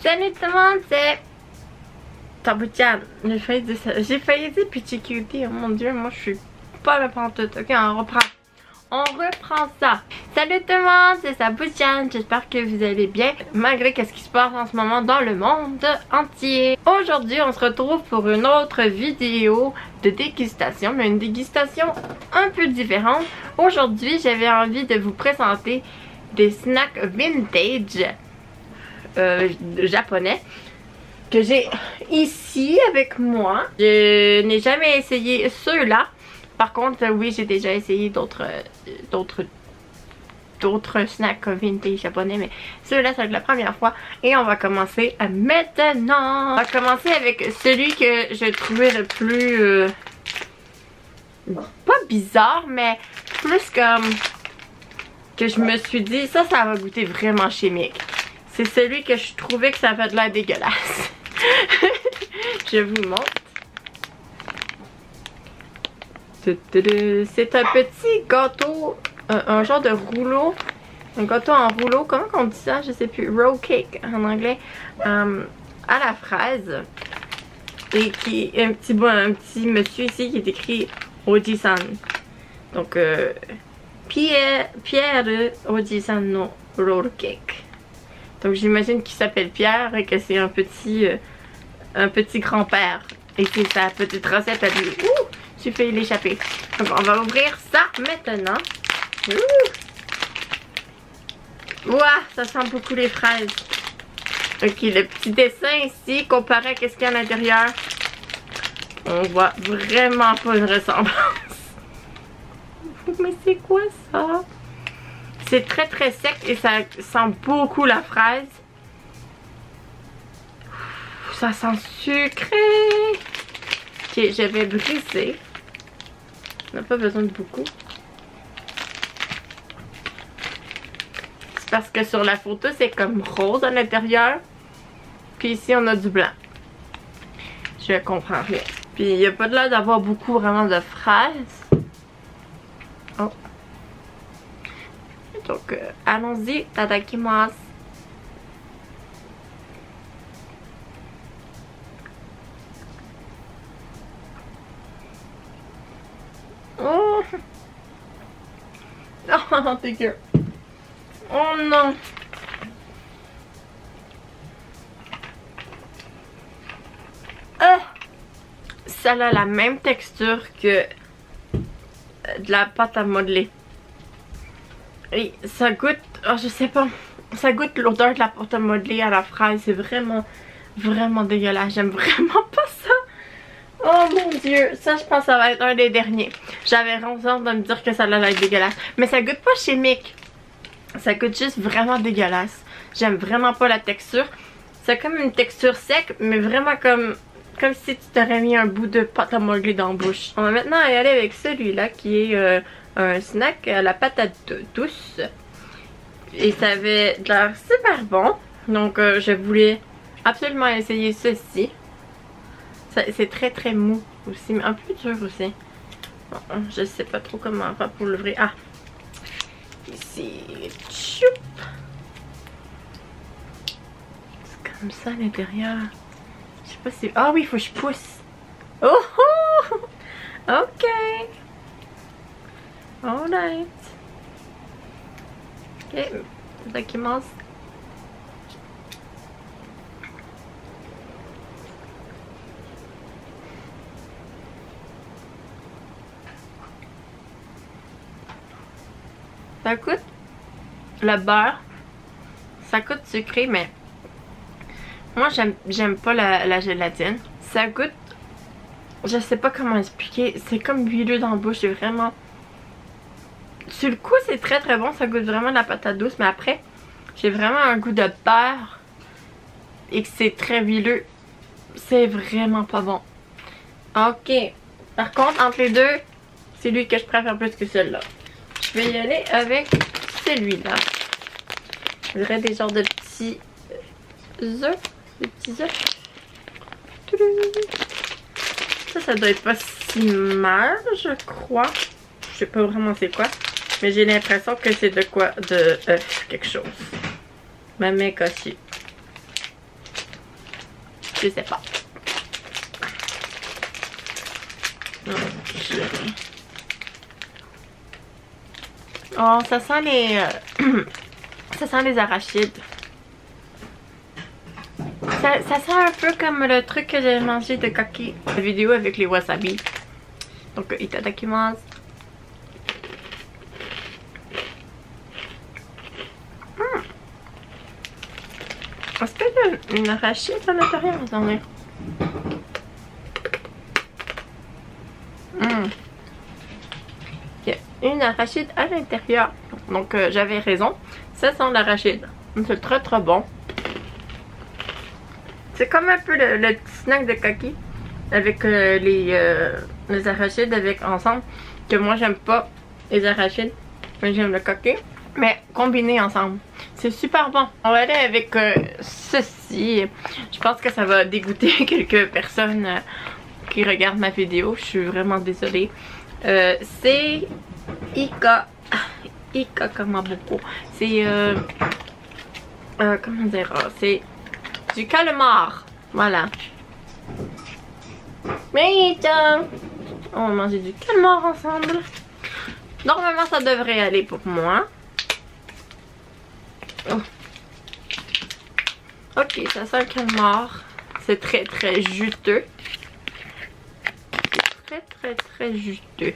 Salut tout le monde, c'est Tabou-chan. J'ai failli dire Petit Cutie. Oh mon dieu, moi je suis pas la pantoute. Ok, on reprend ça. Salut tout le monde, c'est Tabou-chan. J'espère que vous allez bien malgré ce qui se passe en ce moment dans le monde entier. Aujourd'hui, on se retrouve pour une autre vidéo de dégustation, mais une dégustation un peu différente. Aujourd'hui, j'avais envie de vous présenter des snacks vintage japonais que j'ai ici avec moi. Je n'ai jamais essayé ceux-là. Par contre, oui, j'ai déjà essayé d'autres snacks vintage japonais, mais ceux-là, c'est la première fois. Et on va commencer maintenant. On va commencer avec celui que je trouvais le plus pas bizarre, mais plus comme que je me suis dit ça va goûter vraiment chimique. C'est celui que je trouvais que ça avait de l'air dégueulasse. Je vous montre. C'est un petit gâteau, un genre de rouleau. Un gâteau en rouleau, comment on dit ça? Je sais plus. Roll cake en anglais. À la fraise. Et qui est un petit monsieur ici qui est écrit Oji-san. Donc, Pierre Oji-san no roll cake. Donc j'imagine qu'il s'appelle Pierre et que c'est un petit grand-père. Et c'est sa petite recette à lui. Ouh! J'ai failli l'échapper. Donc on va ouvrir ça maintenant. Ouh! Ouah! Ça sent beaucoup les fraises. Ok, le petit dessin ici comparé à ce qu'il y a à l'intérieur. On voit vraiment pas une ressemblance. Mais c'est quoi ça? C'est très très sec et ça sent beaucoup la fraise. Ça sent sucré. Ok, je vais briser. On n'a pas besoin de beaucoup. C'est parce que sur la photo c'est comme rose à l'intérieur. Puis ici on a du blanc. Je comprends rien. Puis il n'y a pas de l'air d'avoir beaucoup vraiment de fraises. Oh. Donc, allons-y, tadakimasu. Oh! Oh, dégueu. Oh non! Ça a la même texture que de la pâte à modeler. Et ça goûte, oh, je sais pas, ça goûte l'odeur de la pâte à modeler à la fraise. C'est vraiment, vraiment dégueulasse. J'aime vraiment pas ça. Oh mon dieu, ça je pense que ça va être un des derniers. J'avais raison de me dire que ça allait être dégueulasse. Mais ça goûte pas chimique. Ça goûte juste vraiment dégueulasse. J'aime vraiment pas la texture. C'est comme une texture sec, mais vraiment comme si tu t'aurais mis un bout de pâte à modeler dans la bouche. On va maintenant y aller avec celui-là qui est un snack à la patate douce. Et ça avait de l'air super bon. Donc je voulais absolument essayer ceci. C'est très très mou aussi, mais un peu dur aussi. Bon, je sais pas trop comment faire pour l'ouvrir. Ah! Ici. Tchoup! C'est comme ça à l'intérieur. Je sais pas si... Ah oui, il faut que je pousse. Oh! Oh! Ok! Alright. Ok, ça commence. Ça coûte le beurre. Ça coûte sucré, mais moi j'aime pas la gélatine. Ça goûte, je sais pas comment expliquer. C'est comme huileux dans la bouche. C'est vraiment... Sur le coup, c'est très très bon. Ça goûte vraiment de la patate douce. Mais après, j'ai vraiment un goût de beurre. Et que c'est très huileux. C'est vraiment pas bon. Ok. Par contre, entre les deux, c'est lui que je préfère plus que celui-là. Je vais y aller avec celui-là. Je dirais des genres de petits œufs. Des petits œufs. Ça doit être pas si mal, je crois. Je sais pas vraiment c'est quoi. Mais j'ai l'impression que c'est de quoi? De quelque chose. Ma mec aussi. Je sais pas. Ok. Oh, ça sent les... ça sent les arachides. Ça sent un peu comme le truc que j'ai mangé de kaki. La vidéo avec les wasabi. Donc, itadakimasu. Est-ce qu'il y a une arachide à l'intérieur? Attendez. Il y a une arachide à l'intérieur. Donc, j'avais raison. Ça sent l'arachide. C'est très très bon. C'est comme un peu le petit snack de kaki. Avec les arachides avec ensemble. Que moi, j'aime pas les arachides. Mais j'aime le kaki. Mais combinés ensemble. C'est super bon. On va aller avec ceci. Je pense que ça va dégoûter quelques personnes qui regardent ma vidéo. Je suis vraiment désolée. C'est Ika Kamaboko. C'est comment dire? C'est du calmar. Voilà. Mais on va manger du calmar ensemble. Normalement ça devrait aller pour moi. Oh. Ok, ça sent le calmar. C'est très très juteux. C'est très très très juteux.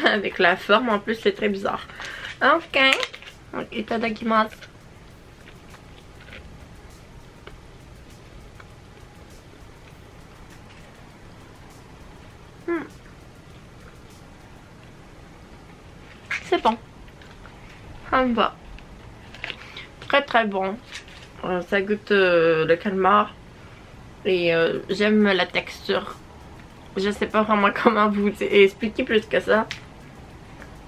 Avec la forme en plus c'est très bizarre. Ok. Itadakimasu. C'est bon. Ça me va. Très très bon. Ça goûte le calmar. Et j'aime la texture. Je sais pas vraiment comment vous expliquer plus que ça.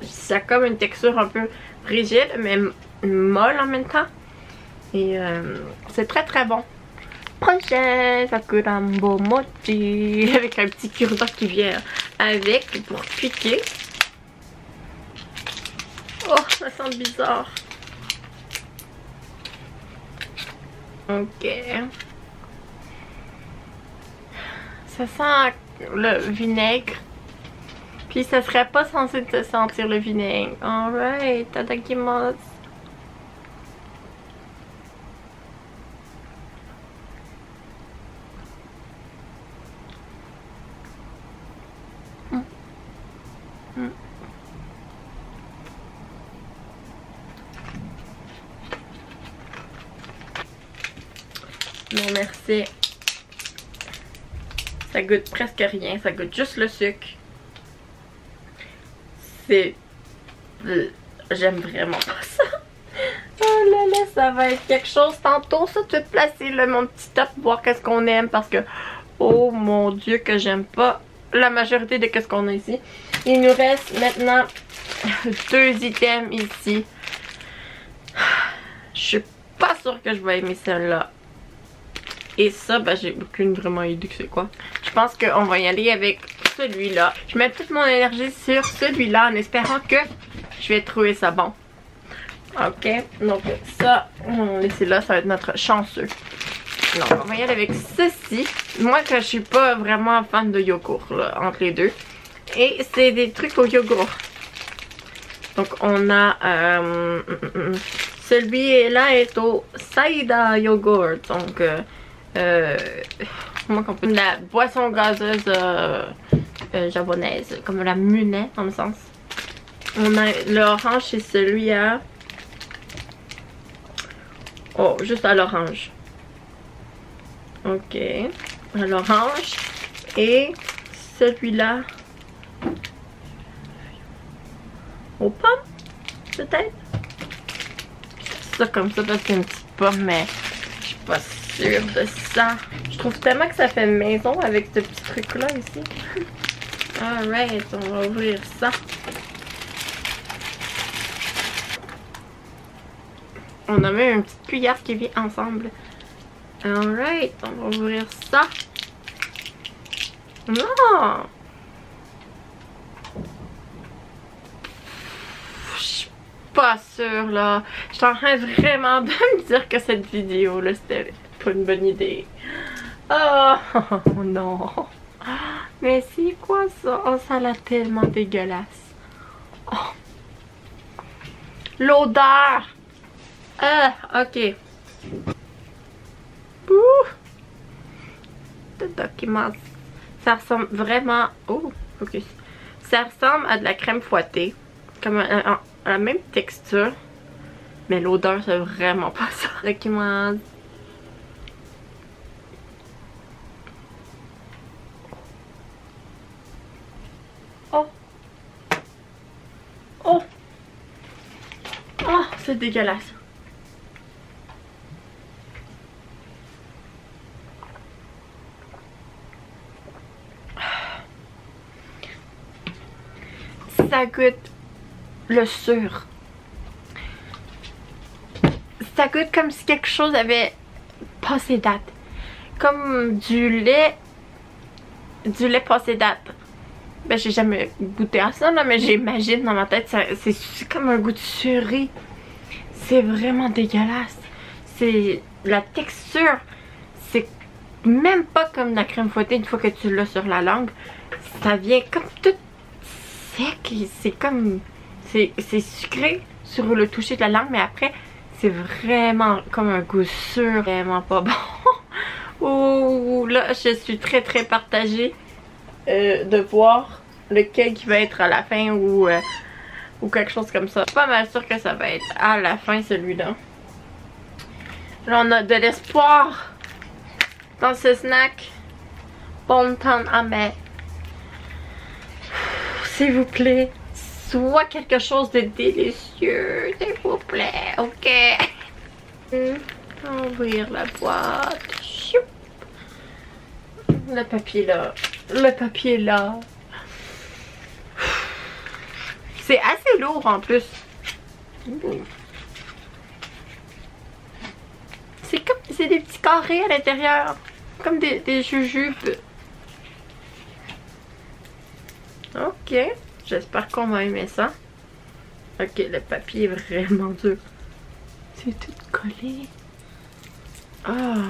Ça a comme une texture un peu rigide mais molle en même temps. Et c'est très très bon. Prochain Sakurambo Mochi. Avec un petit cure-dent qui vient avec pour piquer. Oh, ça sent bizarre. Ok. Ça sent le vinaigre. Puis ça serait pas censé te sentir le vinaigre. Alright, tadakimasu. Non merci. Ça goûte presque rien. Ça goûte juste le sucre. C'est... J'aime vraiment pas ça. Oh là là, ça va être quelque chose tantôt. Ça, tu vas te placer là, mon petit top, voir qu'est-ce qu'on aime. Parce que, oh mon dieu, que j'aime pas la majorité de qu'est-ce qu'on a ici. Il nous reste maintenant 2 items ici. Je suis pas sûre que je vais aimer celle-là. Et ça, ben, j'ai aucune vraiment idée que c'est quoi. Je pense qu'on va y aller avec celui-là. Je mets toute mon énergie sur celui-là en espérant que je vais trouver ça bon. Ok, donc ça, on va laisser là, ça va être notre chanceux. Donc on va y aller avec ceci. Moi que je suis pas vraiment fan de yogourt là, entre les deux. Et c'est des trucs au yogourt. Donc on a celui-là est au Saida Yogurt. Donc comment qu'on peut, la boisson gazeuse japonaise, comme la Munet dans le sens. On a l'orange, c'est celui à... Oh, juste à l'orange. Ok. À l'orange. Et celui-là aux pommes, peut-être. C'est ça comme ça parce qu'il y a une petite pomme, mais je suis pas sûre de ça. Je trouve tellement que ça fait maison avec ce petit truc-là ici. Alright, on va ouvrir ça. On a même une petite cuillère qui vient ensemble. Alright, on va ouvrir ça. Non! Je suis pas sûre là. Je suis en train vraiment de me dire que cette vidéo là c'était pas une bonne idée. Oh non. Mais c'est quoi ça? Oh, ça a l'air tellement dégueulasse. Oh. L'odeur! Ah, ok. Ouh! Le document. Ça ressemble vraiment... Oh, focus. Ça ressemble à de la crème fouettée. Comme la même texture. Mais l'odeur, c'est vraiment pas ça. Document. Oh! Oh! Oh, c'est dégueulasse. Ça goûte le sur. Ça goûte comme si quelque chose avait passé date. Comme du lait passé date. Ben j'ai jamais goûté à ça là, mais j'imagine dans ma tête, c'est comme un goût de suré. C'est vraiment dégueulasse. C'est la texture, c'est même pas comme la crème fouettée une fois que tu l'as sur la langue. Ça vient comme tout sec. C'est comme, c'est sucré sur le toucher de la langue, mais après c'est vraiment comme un goût sûr, vraiment pas bon. Ouh, là je suis très partagée de voir lequel qui va être à la fin ou quelque chose comme ça. Je suis pas mal sûre que ça va être à la fin celui-là. Là on a de l'espoir dans ce snack. Bon temps à mettre. S'il vous plaît, soit quelque chose de délicieux, s'il vous plaît, ok? On va ouvrir la boîte. Choup. Le papier là. Le papier là. C'est assez lourd en plus. C'est comme, c'est des petits carrés à l'intérieur. Comme des jujubes. Ok. J'espère qu'on va aimer ça. Ok, le papier est vraiment dur. C'est tout collé. Ah.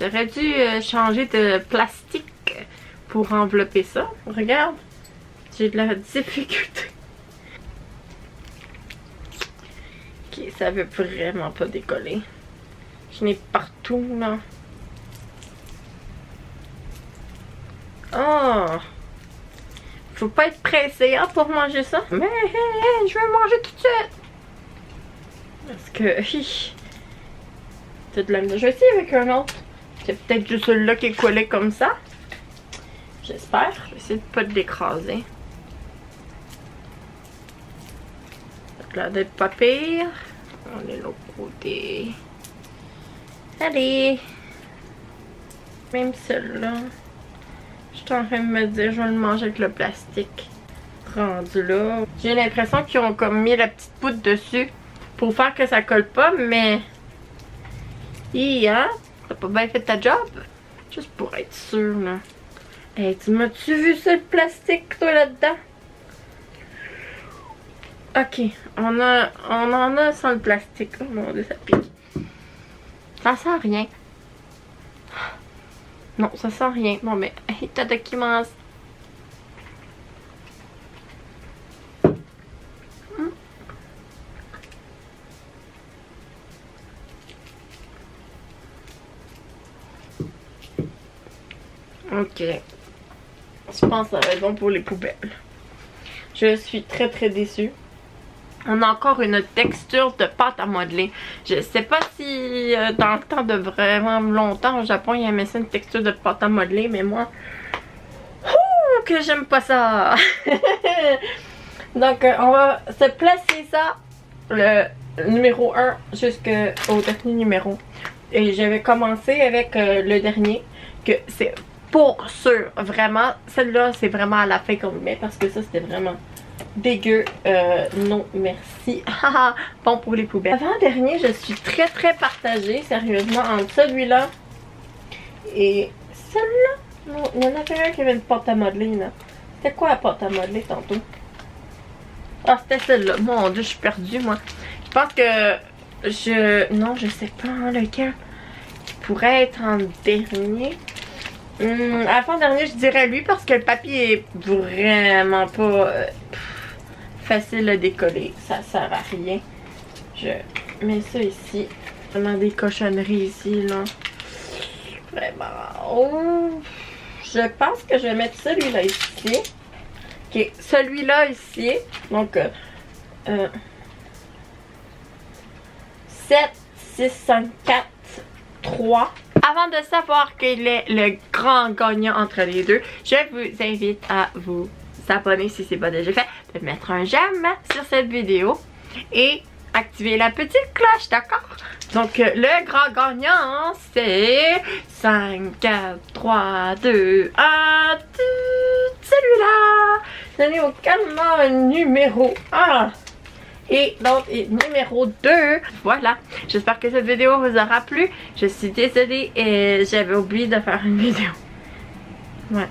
J'aurais dû changer de plastique pour envelopper ça. Regarde. J'ai de la difficulté. Ok, ça veut vraiment pas décoller. Je n'ai partout là. Oh! Faut pas être pressé hein, pour manger ça. Mais je vais manger tout de suite. Parce que t'as de la misère. Je vais essayer avec un autre. C'est peut-être juste celui-là qui est collé comme ça. J'espère. Je vais essayer de pas l'écraser. Ça a l'air d'être pas pire. On est de l'autre côté. Allez. Même celui-là. Je suis en train de me dire, je vais le manger avec le plastique. Rendu là. J'ai l'impression qu'ils ont comme mis la petite poudre dessus pour faire que ça colle pas, mais... Hein? T'as pas bien fait ta job? Juste pour être sûr, là. Hey, tu m'as-tu vu ça, le plastique, toi, là-dedans? Ok, on en a sans le plastique. Oh mon dieu, ça pique. Ça sent rien. Non, ça sent rien. Bon, mais, hey, t'as document. Ok. Je pense que ça va être bon pour les poubelles. Je suis très déçue. On a encore une texture de pâte à modeler. Je sais pas si dans le temps de vraiment longtemps au Japon, il y avait ça une texture de pâte à modeler, mais moi, que j'aime pas ça. Donc on va se placer ça, le numéro 1 jusqu'au dernier numéro. Et je vais commencer avec le dernier, que c'est pour sûr, vraiment, celle-là c'est vraiment à la fin qu'on le met parce que ça c'était vraiment dégueu, non merci. Bon pour les poubelles. Avant-dernier, je suis très partagée, sérieusement, entre celui-là et celui-là. Non, il y en avait un qui avait une pâte à modeler là. C'était quoi la pâte à modeler tantôt? Ah, c'était celle-là. Mon dieu, je suis perdue moi. Je pense que non, je sais pas hein, lequel. pourrait être en dernier. Avant-dernier, je dirais lui parce que le papier est vraiment pas facile à décoller. Ça sert à rien. Je mets ça ici. Vraiment des cochonneries ici, là. Vraiment. Oh! Je pense que je vais mettre celui-là ici. Ok, celui-là ici. Donc, 7, 6, 5, 4, 3. Avant de savoir quel est le grand gagnant entre les deux, je vous invite à vous abonner si ce n'est pas déjà fait, de mettre un j'aime sur cette vidéo et activer la petite cloche, d'accord? Donc le grand gagnant c'est 5, 4, 3, 2, 1, celui-là! Donnez aucunement numéro 1. Et donc, numéro 2, voilà. J'espère que cette vidéo vous aura plu. Je suis désolée et j'avais oublié de faire une vidéo. Ouais.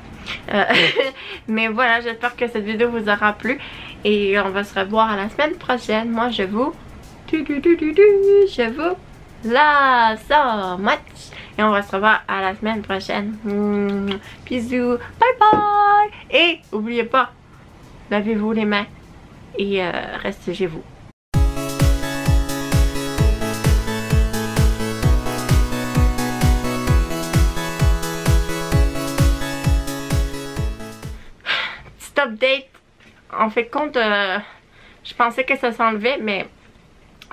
Mais voilà, j'espère que cette vidéo vous aura plu. Et on va se revoir à la semaine prochaine. Moi, je vous... Je vous la so much. Et on va se revoir à la semaine prochaine. Bisous. Bye bye. Et n'oubliez pas, lavez-vous les mains. Et restez chez vous. Petit update. On fait compte, je pensais que ça s'enlevait, mais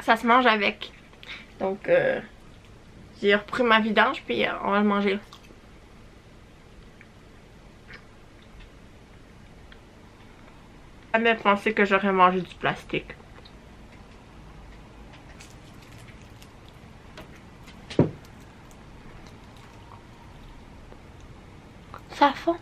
ça se mange avec. Donc, j'ai repris ma vidange, puis on va le manger. Jamais pensé que j'aurais mangé du plastique. Ça fond.